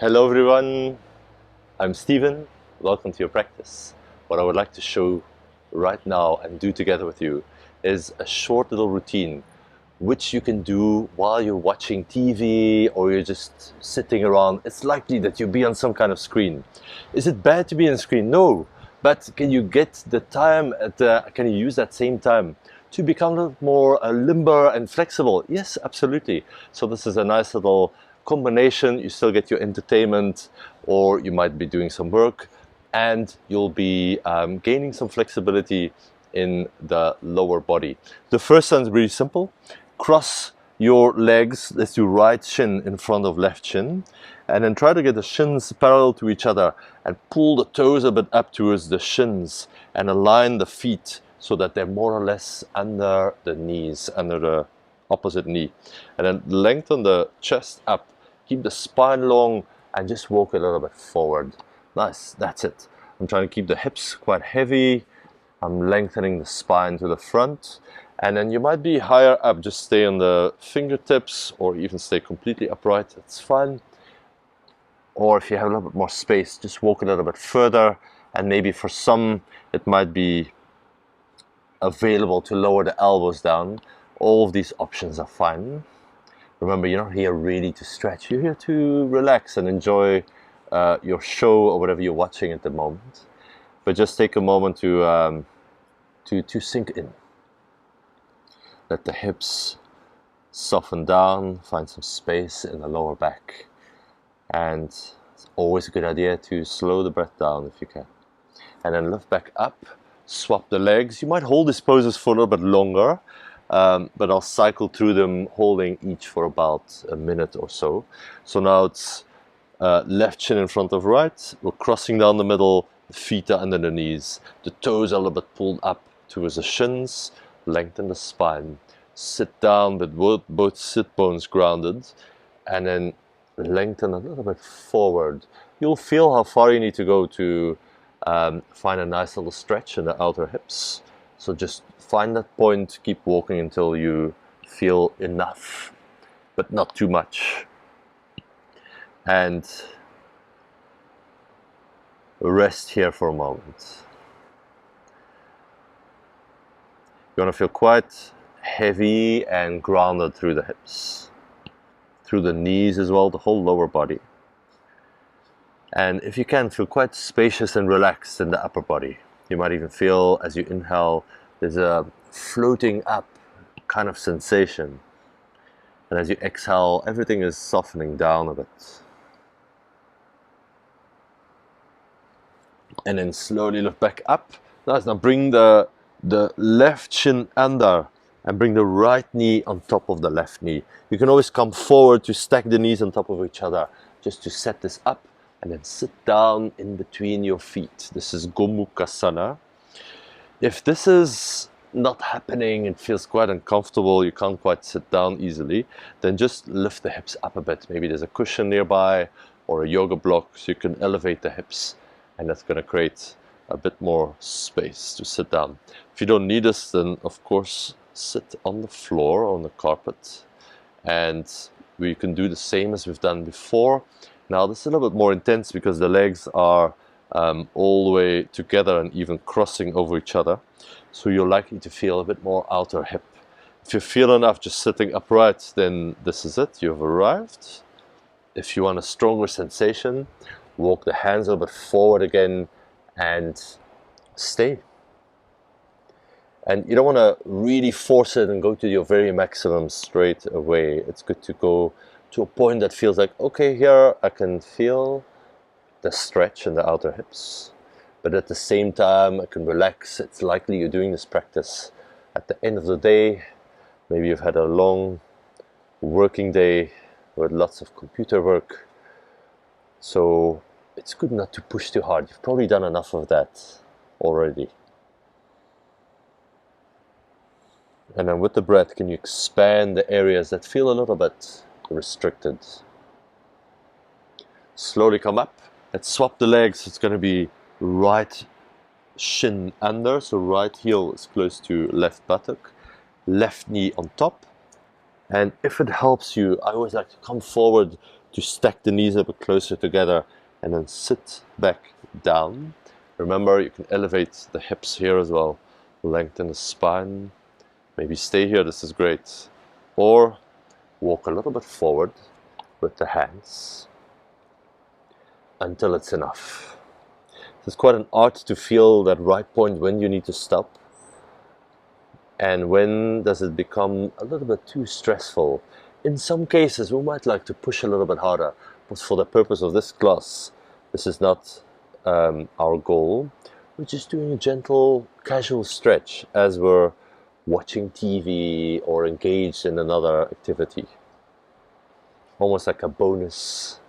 Hello everyone, I'm Steven. Welcome to your practice. What I would like to show right now and do together with you is a short little routine which you can do while you're watching TV or you're just sitting around. It's likely that you'll be on some kind of screen. Is it bad to be on screen? No, but can you get the time can you use that same time to become a little more limber and flexible? Yes, absolutely. So this is a nice little combination. You still get your entertainment, or you might be doing some work, and you'll be gaining some flexibility in the lower body. The first one is really simple. Cross your legs. Let's do right shin in front of left shin, and then try to get the shins parallel to each other and pull the toes a bit up towards the shins and align the feet so that they're more or less under the knees, under the opposite knee. And then lengthen the chest up, keep the spine long, and just walk a little bit forward. Nice, that's it. I'm trying to keep the hips quite heavy. I'm lengthening the spine to the front. And then you might be higher up, just stay on the fingertips or even stay completely upright, it's fine. Or if you have a little bit more space, just walk a little bit further, and maybe for some it might be available to lower the elbows down. All of these options are fine. Remember, you're not here really to stretch, you're here to relax and enjoy your show or whatever you're watching at the moment. But just take a moment to sink in. Let the hips soften down, find some space in the lower back. And it's always a good idea to slow the breath down if you can. And then lift back up, swap the legs. You might hold these poses for a little bit longer, but I'll cycle through them, holding each for about a minute or so. So now it's left shin in front of right. We're crossing down the middle, the feet are under the knees. The toes are a little bit pulled up towards the shins. Lengthen the spine. Sit down with both sit bones grounded, and then lengthen a little bit forward. You'll feel how far you need to go to find a nice little stretch in the outer hips. So just find that point, keep walking until you feel enough, but not too much. And rest here for a moment. You're going to feel quite heavy and grounded through the hips, through the knees as well, the whole lower body. And if you can, feel quite spacious and relaxed in the upper body. You might even feel as you inhale, there's a floating up kind of sensation. And as you exhale, everything is softening down a bit. And then slowly lift back up. Nice. Now bring the left shin under and bring the right knee on top of the left knee. You can always come forward to stack the knees on top of each other just to set this up, and then sit down in between your feet. This is Gomukhasana. If this is not happening, it feels quite uncomfortable, you can't quite sit down easily, then just lift the hips up a bit. Maybe there's a cushion nearby or a yoga block, so you can elevate the hips, and that's going to create a bit more space to sit down. If you don't need this, then of course sit on the floor, on the carpet, and we can do the same as we've done before. Now this is a little bit more intense because the legs are all the way together and even crossing over each other, so you're likely to feel a bit more outer hip. If you feel enough just sitting upright, then this is it, you've arrived. If you want a stronger sensation, walk the hands a little bit forward again and stay. And you don't want to really force it and go to your very maximum straight away. It's good to go to a point that feels like, okay, here I can feel the stretch in the outer hips, but at the same time I can relax. It's likely you're doing this practice at the end of the day. Maybe you've had a long working day with lots of computer work, so it's good not to push too hard. You've probably done enough of that already. And then with the breath, can you expand the areas that feel a little bit restricted? Slowly come up. Let's swap the legs. It's going to be right shin under, so right heel is close to left buttock, left knee on top. And if it helps you, I always like to come forward to stack the knees a bit closer together and then sit back down. Remember, you can elevate the hips here as well, lengthen the spine, maybe stay here, this is great, or walk a little bit forward with the hands until it's enough. It's quite an art to feel that right point when you need to stop and when does it become a little bit too stressful. In some cases we might like to push a little bit harder, but for the purpose of this class this is not our goal. We're just doing a gentle casual stretch as we're watching TV or engaged in another activity, almost like a bonus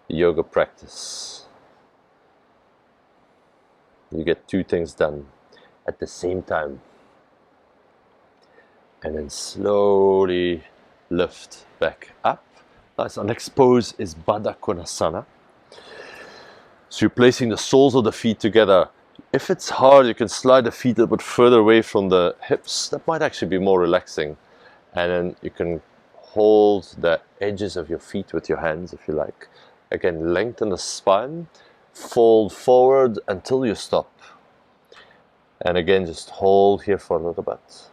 yoga practice. You get two things done at the same time. And then slowly lift back up. Nice. Our next pose is Baddha Konasana. So you're placing the soles of the feet together. If it's hard, you can slide the feet a bit further away from the hips. That might actually be more relaxing. And then you can hold the edges of your feet with your hands if you like. Again, lengthen the spine, fold forward until you stop. And again, just hold here for a little bit.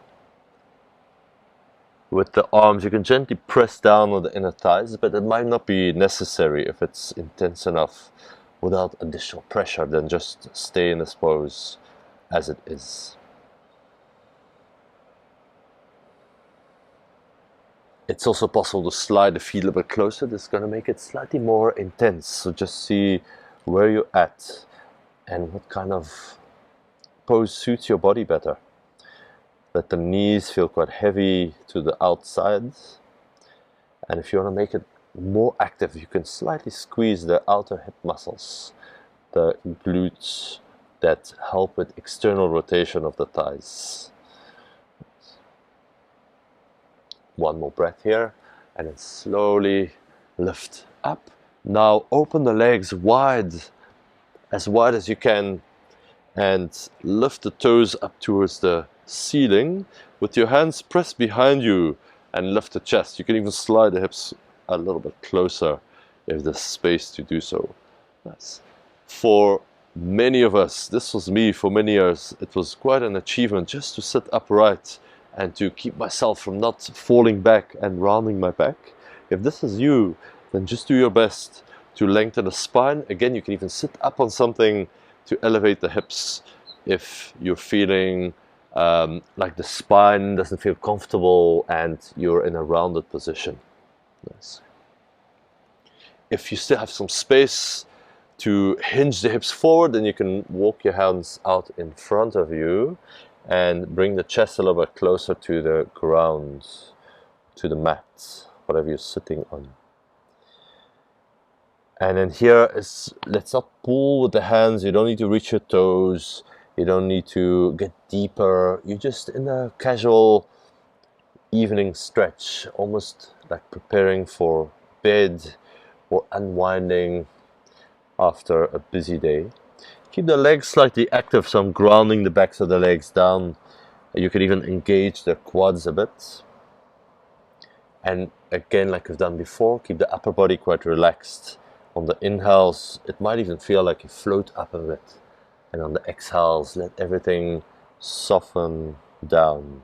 With the arms, you can gently press down on the inner thighs, but it might not be necessary if it's intense enough without additional pressure. Then just stay in this pose as it is. It's also possible to slide the feet a little bit closer. This is going to make it slightly more intense. So just see where you're at and what kind of pose suits your body better. Let the knees feel quite heavy to the outside. And if you want to make it more active, you can slightly squeeze the outer hip muscles, the glutes that help with external rotation of the thighs. One more breath here, and then slowly lift up. Now open the legs wide as you can, and lift the toes up towards the ceiling with your hands pressed behind you, and lift the chest. You can even slide the hips a little bit closer if there's space to do so. Nice. For many of us, this was me for many years, it was quite an achievement just to sit upright and to keep myself from not falling back and rounding my back. If this is you, then just do your best to lengthen the spine. Again, you can even sit up on something to elevate the hips if you're feeling like the spine doesn't feel comfortable and you're in a rounded position. Nice. If you still have some space to hinge the hips forward, then you can walk your hands out in front of you and bring the chest a little bit closer to the ground, to the mat, whatever you're sitting on. And then here is, let's not pull with the hands. You don't need to reach your toes. You don't need to get deeper. You're just in a casual evening stretch, almost like preparing for bed or unwinding after a busy day. Keep the legs slightly active, so I'm grounding the backs of the legs down. You can even engage the quads a bit. And again, like we've done before, keep the upper body quite relaxed. On the inhales, it might even feel like you float up a bit. And on the exhales, let everything soften down.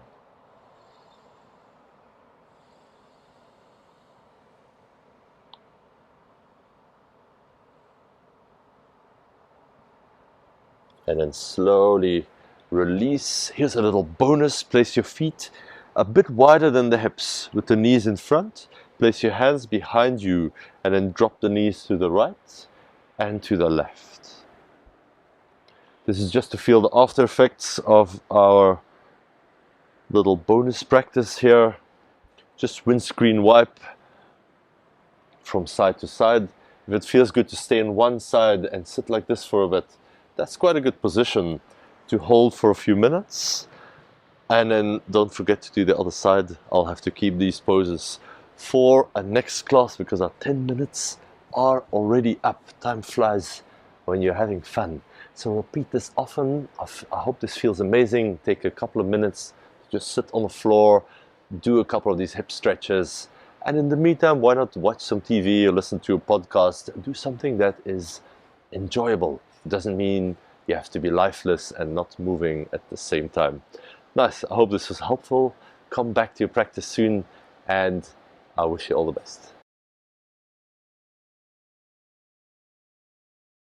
And then slowly release. Here's a little bonus. Place your feet a bit wider than the hips with the knees in front. Place your hands behind you and then drop the knees to the right and to the left. This is just to feel the after effects of our little bonus practice here. Just windscreen wipe from side to side. If it feels good to stay on one side and sit like this for a bit, that's quite a good position to hold for a few minutes. And then don't forget to do the other side. I'll have to keep these poses for a next class because our 10 minutes are already up. Time flies when you're having fun. So repeat this often. I hope this feels amazing. Take a couple of minutes, just sit on the floor, do a couple of these hip stretches, And in the meantime, why not watch some TV or listen to a podcast? Do something that is enjoyable. It doesn't mean you have to be lifeless and not moving at the same time. Nice. I hope this was helpful. Come back to your practice soon, and I wish you all the best.